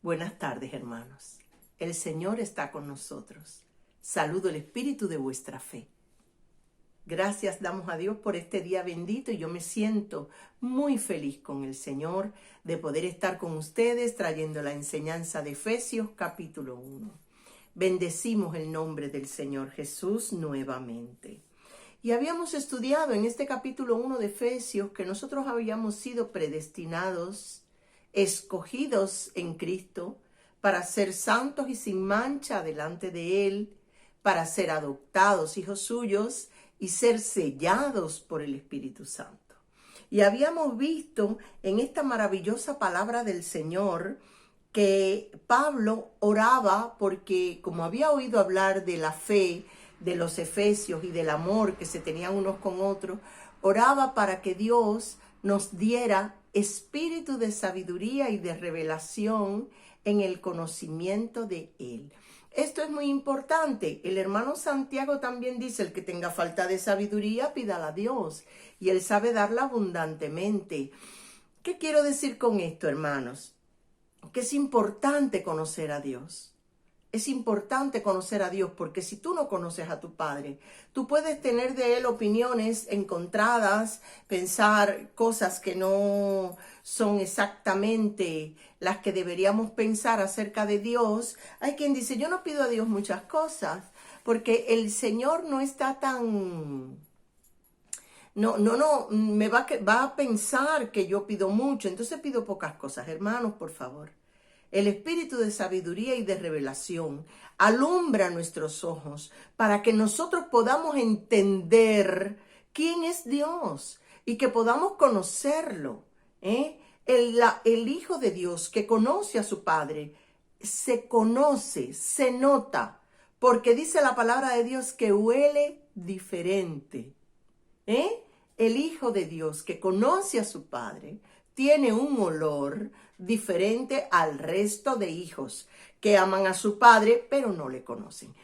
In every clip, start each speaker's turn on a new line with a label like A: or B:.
A: Buenas tardes, hermanos. El Señor está con nosotros. Saludo el espíritu de vuestra fe. Gracias damos a Dios por este día bendito y yo me siento muy feliz con el Señor de poder estar con ustedes trayendo la enseñanza de Efesios capítulo 1. Bendecimos el nombre del Señor Jesús nuevamente. Y habíamos estudiado en este capítulo 1 de Efesios que nosotros habíamos sido predestinados, escogidos en Cristo para ser santos y sin mancha delante de Él, para ser adoptados hijos suyos y ser sellados por el Espíritu Santo. Y habíamos visto en esta maravillosa palabra del Señor que Pablo oraba porque, como había oído hablar de la fe de los efesios y del amor que se tenían unos con otros, oraba para que Dios nos diera espíritu de sabiduría y de revelación en el conocimiento de Él. Esto es muy importante. El hermano Santiago también dice, el que tenga falta de sabiduría, pídala a Dios, y Él sabe darla abundantemente. ¿Qué quiero decir con esto, hermanos? Que es importante conocer a Dios. Es importante conocer a Dios porque si tú no conoces a tu Padre, tú puedes tener de Él opiniones encontradas, pensar cosas que no son exactamente las que deberíamos pensar acerca de Dios. Hay quien dice, yo no pido a Dios muchas cosas porque el Señor no está tan... me va a pensar que yo pido mucho, entonces pido pocas cosas. Hermanos, por favor. El espíritu de sabiduría y de revelación alumbra nuestros ojos para que nosotros podamos entender quién es Dios y que podamos conocerlo. El Hijo de Dios que conoce a su Padre se conoce, se nota, porque dice la palabra de Dios que huele diferente. El Hijo de Dios que conoce a su Padre tiene un olor diferente al resto de hijos que aman a su padre, pero no le conocen.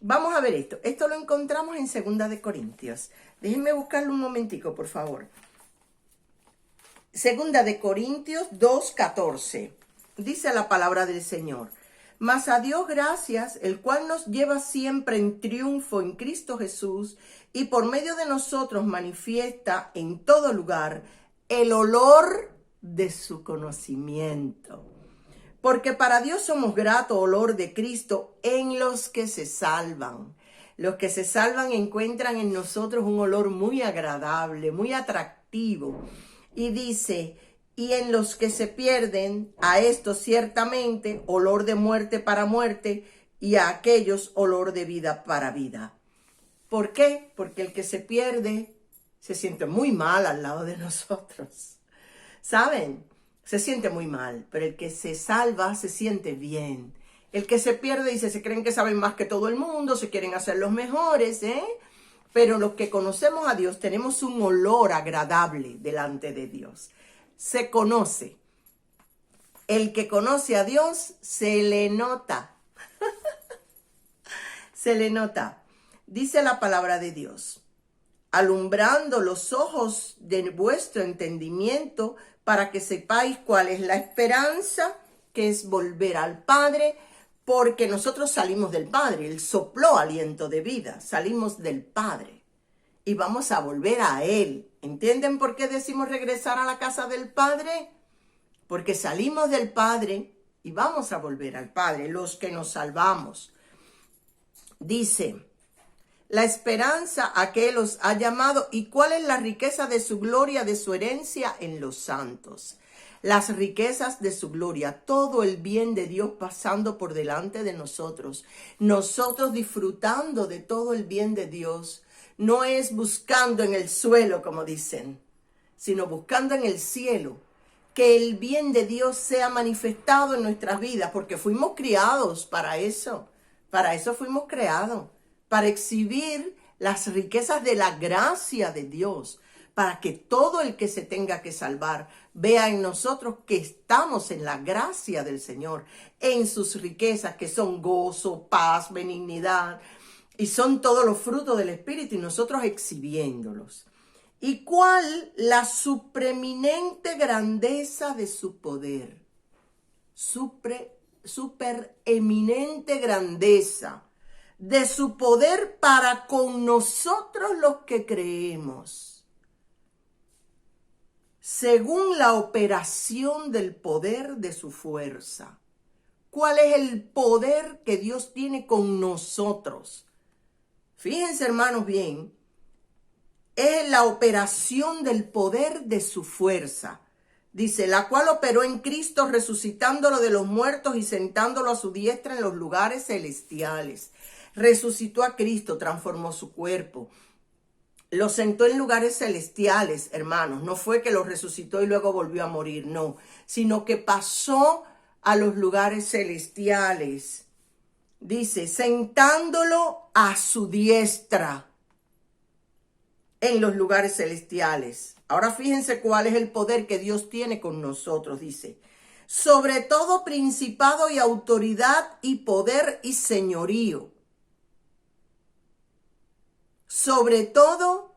A: Vamos a ver esto. Esto lo encontramos en 2 de Corintios. Déjenme buscarlo un momentico, por favor. 2 de Corintios 2:14. Dice la palabra del Señor. Mas a Dios gracias, el cual nos lleva siempre en triunfo en Cristo Jesús y por medio de nosotros manifiesta en todo lugar el olor de su conocimiento. Porque para Dios somos grato olor de Cristo en los que se salvan. Los que se salvan encuentran en nosotros un olor muy agradable, muy atractivo. Y dice, y en los que se pierden, a estos ciertamente olor de muerte para muerte y a aquellos olor de vida para vida. ¿Por qué? Porque el que se pierde se siente muy mal al lado de nosotros. ¿Saben? Se siente muy mal, pero el que se salva se siente bien. El que se pierde dice, se creen que saben más que todo el mundo, se quieren hacer los mejores, Pero los que conocemos a Dios tenemos un olor agradable delante de Dios. Se conoce. El que conoce a Dios se le nota. Se le nota. Dice la palabra de Dios. Alumbrando los ojos de vuestro entendimiento para que sepáis cuál es la esperanza, que es volver al Padre, porque nosotros salimos del Padre, Él sopló aliento de vida, salimos del Padre y vamos a volver a Él. ¿Entienden por qué decimos regresar a la casa del Padre? Porque salimos del Padre y vamos a volver al Padre, los que nos salvamos. Dice, la esperanza a que Él os ha llamado y cuál es la riqueza de su gloria, de su herencia en los santos. Las riquezas de su gloria, todo el bien de Dios pasando por delante de nosotros. Nosotros disfrutando de todo el bien de Dios. No es buscando en el suelo, como dicen, sino buscando en el cielo. Que el bien de Dios sea manifestado en nuestras vidas, porque fuimos criados para eso. Para eso fuimos creados. Para exhibir las riquezas de la gracia de Dios, para que todo el que se tenga que salvar vea en nosotros que estamos en la gracia del Señor, en sus riquezas que son gozo, paz, benignidad, y son todos los frutos del Espíritu y nosotros exhibiéndolos. ¿Y cuál la supreeminente grandeza de su poder? supereminente grandeza de su poder para con nosotros los que creemos, según la operación del poder de su fuerza. ¿Cuál es el poder que Dios tiene con nosotros? Fíjense, hermanos, bien, es la operación del poder de su fuerza. Dice, la cual operó en Cristo resucitándolo de los muertos y sentándolo a su diestra en los lugares celestiales. Resucitó a Cristo, transformó su cuerpo. Lo sentó en lugares celestiales, hermanos. No fue que lo resucitó y luego volvió a morir, no. Sino que pasó a los lugares celestiales. Dice, sentándolo a su diestra en los lugares celestiales. Ahora fíjense cuál es el poder que Dios tiene con nosotros. Dice, sobre todo principado y autoridad y poder y señorío. Sobre todo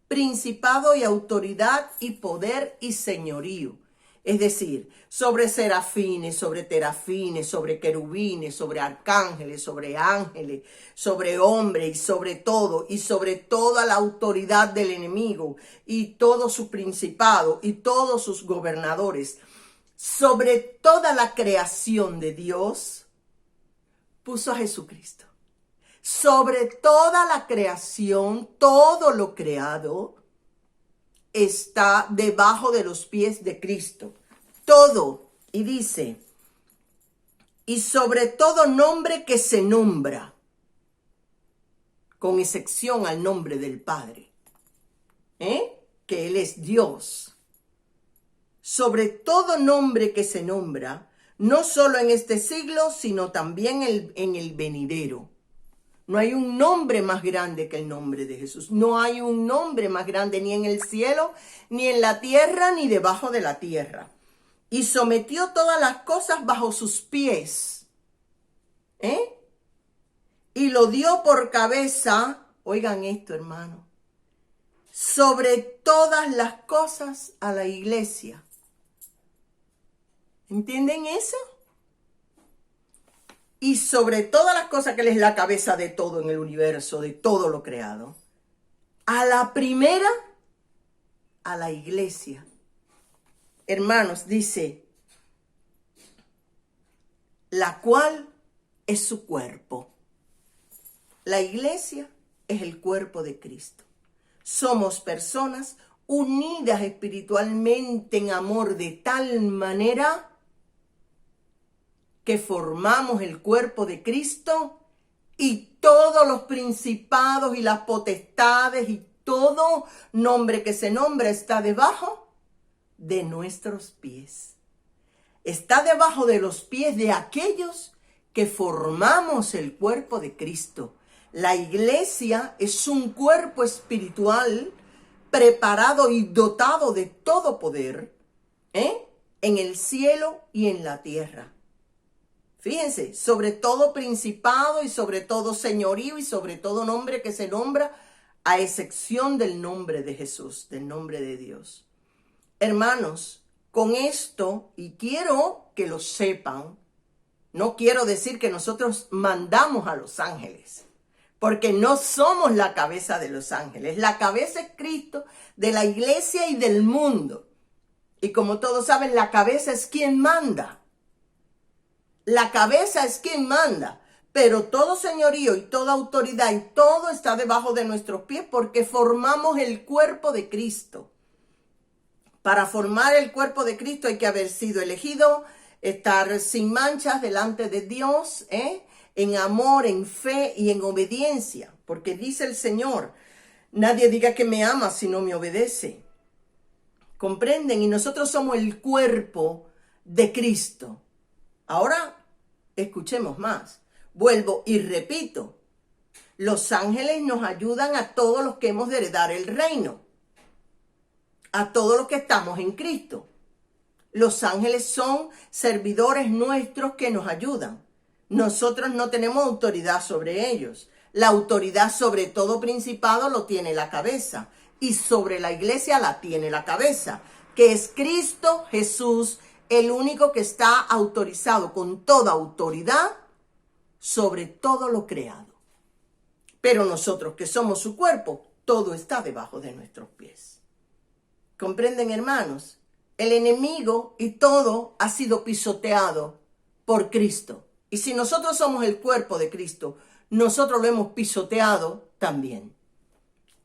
A: principado y autoridad y poder y señorío. Es decir, sobre serafines, sobre terafines, sobre querubines, sobre arcángeles, sobre ángeles, sobre hombres y sobre toda la autoridad del enemigo y todo su principado y todos sus gobernadores. Sobre toda la creación de Dios puso a Jesucristo. Sobre toda la creación, todo lo creado está debajo de los pies de Cristo. Todo. Y dice, y sobre todo nombre que se nombra, con excepción al nombre del Padre, que Él es Dios. Sobre todo nombre que se nombra, no solo en este siglo, sino también en el venidero. No hay un nombre más grande que el nombre de Jesús. No hay un nombre más grande ni en el cielo, ni en la tierra, ni debajo de la tierra. Y sometió todas las cosas bajo sus pies. Y lo dio por cabeza, oigan esto, hermano, sobre todas las cosas a la iglesia. ¿Entienden eso? Y sobre todas las cosas que Él es la cabeza de todo en el universo, de todo lo creado. A la primera, a la iglesia. Hermanos, dice, la cual es su cuerpo. La iglesia es el cuerpo de Cristo. Somos personas unidas espiritualmente en amor de tal manera que formamos el cuerpo de Cristo y todos los principados y las potestades y todo nombre que se nombra está debajo de nuestros pies. Está debajo de los pies de aquellos que formamos el cuerpo de Cristo. La iglesia es un cuerpo espiritual preparado y dotado de todo poder, en el cielo y en la tierra. Fíjense, sobre todo principado y sobre todo señorío y sobre todo nombre que se nombra, a excepción del nombre de Jesús, del nombre de Dios. Hermanos, con esto, y quiero que lo sepan, no quiero decir que nosotros mandamos a los ángeles, porque no somos la cabeza de los ángeles. La cabeza es Cristo, de la iglesia y del mundo. Y como todos saben, la cabeza es quien manda. La cabeza es quien manda, pero todo señorío y toda autoridad y todo está debajo de nuestros pies porque formamos el cuerpo de Cristo. Para formar el cuerpo de Cristo hay que haber sido elegido, estar sin manchas delante de Dios, en amor, en fe y en obediencia. Porque dice el Señor, nadie diga que me ama si no me obedece. ¿Comprenden? Y nosotros somos el cuerpo de Cristo. Ahora, escuchemos más. Vuelvo y repito. Los ángeles nos ayudan a todos los que hemos de heredar el reino. A todos los que estamos en Cristo. Los ángeles son servidores nuestros que nos ayudan. Nosotros no tenemos autoridad sobre ellos. La autoridad sobre todo principado lo tiene la cabeza. Y sobre la iglesia la tiene la cabeza, que es Cristo Jesús, el único que está autorizado con toda autoridad sobre todo lo creado. Pero nosotros que somos su cuerpo, todo está debajo de nuestros pies. ¿Comprenden, hermanos? El enemigo y todo ha sido pisoteado por Cristo. Y si nosotros somos el cuerpo de Cristo, nosotros lo hemos pisoteado también.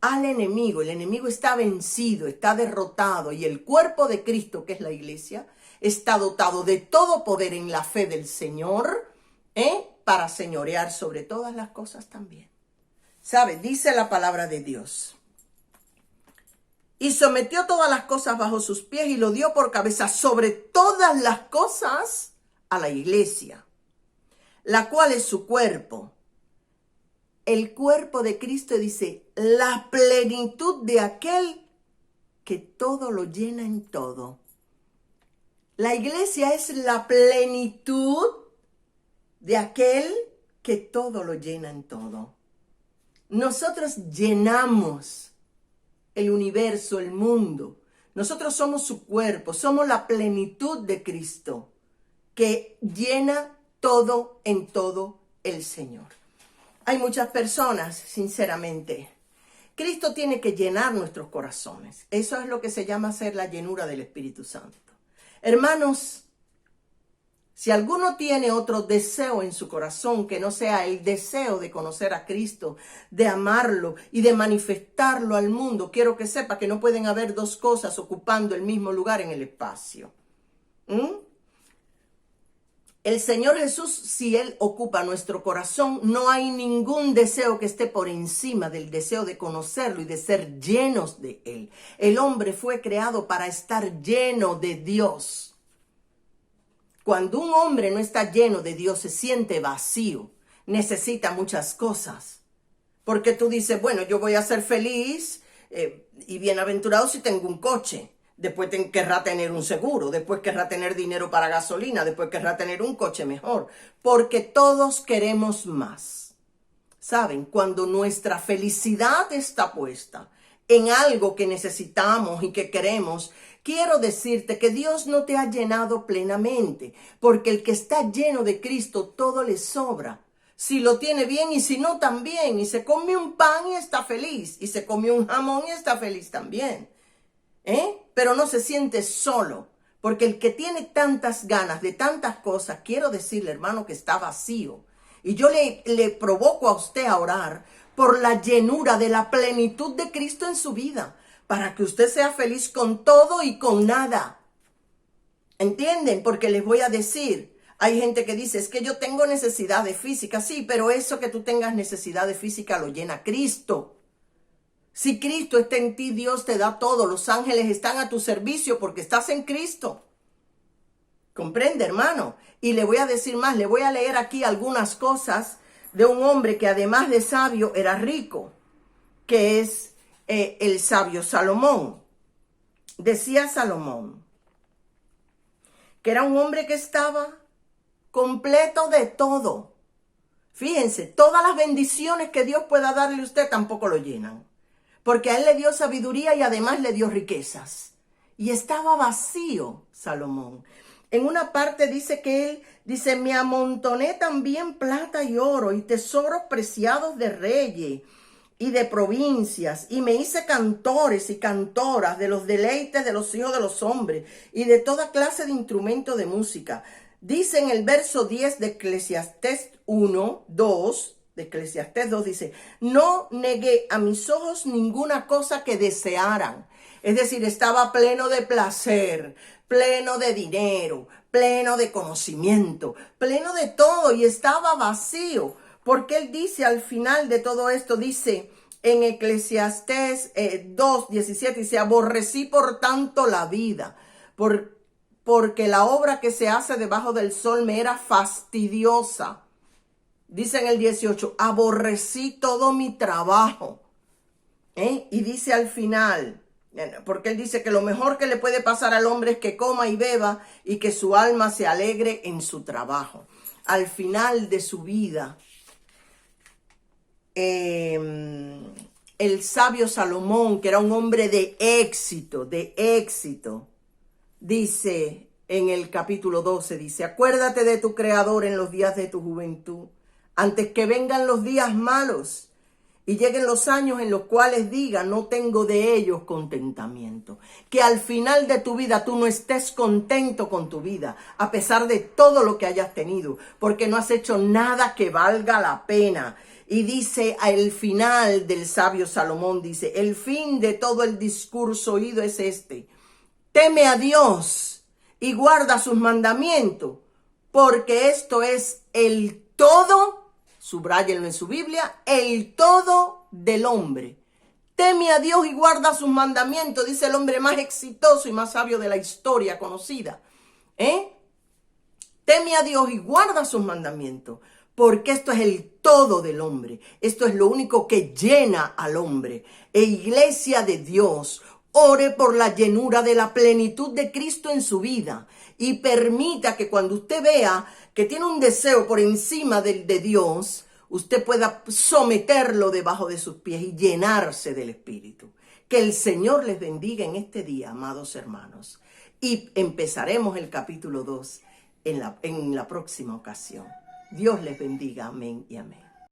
A: Al enemigo, el enemigo está vencido, está derrotado, y el cuerpo de Cristo, que es la iglesia, está dotado de todo poder en la fe del Señor, para señorear sobre todas las cosas también. ¿Sabe? Dice la palabra de Dios. Y sometió todas las cosas bajo sus pies y lo dio por cabeza sobre todas las cosas a la iglesia, la cual es su cuerpo. El cuerpo de Cristo, dice, la plenitud de aquel que todo lo llena en todo. La iglesia es la plenitud de aquel que todo lo llena en todo. Nosotros llenamos el universo, el mundo. Nosotros somos su cuerpo, somos la plenitud de Cristo, que llena todo en todo el Señor. Hay muchas personas, sinceramente, Cristo tiene que llenar nuestros corazones. Eso es lo que se llama ser la llenura del Espíritu Santo. Hermanos, si alguno tiene otro deseo en su corazón que no sea el deseo de conocer a Cristo, de amarlo y de manifestarlo al mundo, quiero que sepa que no pueden haber dos cosas ocupando el mismo lugar en el espacio. El Señor Jesús, si Él ocupa nuestro corazón, no hay ningún deseo que esté por encima del deseo de conocerlo y de ser llenos de Él. El hombre fue creado para estar lleno de Dios. Cuando un hombre no está lleno de Dios, se siente vacío, necesita muchas cosas. Porque tú dices, bueno, yo voy a ser feliz y bienaventurado si tengo un coche. Después querrá tener un seguro, después querrá tener dinero para gasolina, después querrá tener un coche mejor. Porque todos queremos más. ¿Saben? Cuando nuestra felicidad está puesta en algo que necesitamos y que queremos, quiero decirte que Dios no te ha llenado plenamente. Porque el que está lleno de Cristo, todo le sobra. Si lo tiene bien y si no también. Y se come un pan y está feliz. Y se come un jamón y está feliz también. Pero no se siente solo, porque el que tiene tantas ganas de tantas cosas, quiero decirle, hermano, que está vacío. Y yo le provoco a usted a orar por la llenura de la plenitud de Cristo en su vida, para que usted sea feliz con todo y con nada. ¿Entienden? Porque les voy a decir, hay gente que dice, es que yo tengo necesidad de física. Sí, pero eso que tú tengas necesidad de física lo llena Cristo. Si Cristo está en ti, Dios te da todo. Los ángeles están a tu servicio porque estás en Cristo. ¿Comprende, hermano? Y le voy a decir más, le voy a leer aquí algunas cosas de un hombre que además de sabio era rico, que es el sabio Salomón. Decía Salomón que era un hombre que estaba completo de todo. Fíjense, todas las bendiciones que Dios pueda darle a usted tampoco lo llenan. Porque a él le dio sabiduría y además le dio riquezas. Y estaba vacío Salomón. En una parte dice que él, dice, me amontoné también plata y oro y tesoros preciados de reyes y de provincias. Y me hice cantores y cantoras de los deleites de los hijos de los hombres y de toda clase de instrumento de música. Dice en el verso 10 de Eclesiastés 1:2, de Eclesiastés 2 dice, no negué a mis ojos ninguna cosa que desearan. Es decir, estaba pleno de placer, pleno de dinero, pleno de conocimiento, pleno de todo y estaba vacío. Porque él dice al final de todo esto, dice en Eclesiastés 2:17, dice, aborrecí por tanto la vida, porque la obra que se hace debajo del sol me era fastidiosa. Dice en el 18, aborrecí todo mi trabajo. Y dice al final, porque él dice que lo mejor que le puede pasar al hombre es que coma y beba y que su alma se alegre en su trabajo. Al final de su vida, el sabio Salomón, que era un hombre de éxito, dice en el capítulo 12, dice, acuérdate de tu Creador en los días de tu juventud, antes que vengan los días malos y lleguen los años en los cuales diga, no tengo de ellos contentamiento. Que al final de tu vida tú no estés contento con tu vida, a pesar de todo lo que hayas tenido, porque no has hecho nada que valga la pena. Y dice al final del sabio Salomón, dice, el fin de todo el discurso oído es este: teme a Dios y guarda sus mandamientos, porque esto es el todo, subráyenlo en su Biblia, el todo del hombre. Teme a Dios y guarda sus mandamientos, dice el hombre más exitoso y más sabio de la historia conocida. Teme a Dios y guarda sus mandamientos, porque esto es el todo del hombre. Esto es lo único que llena al hombre. Iglesia de Dios, ore por la llenura de la plenitud de Cristo en su vida y permita que cuando usted vea que tiene un deseo por encima de Dios, usted pueda someterlo debajo de sus pies y llenarse del Espíritu. Que el Señor les bendiga en este día, amados hermanos. Y empezaremos el capítulo 2 en la próxima ocasión. Dios les bendiga. Amén y amén.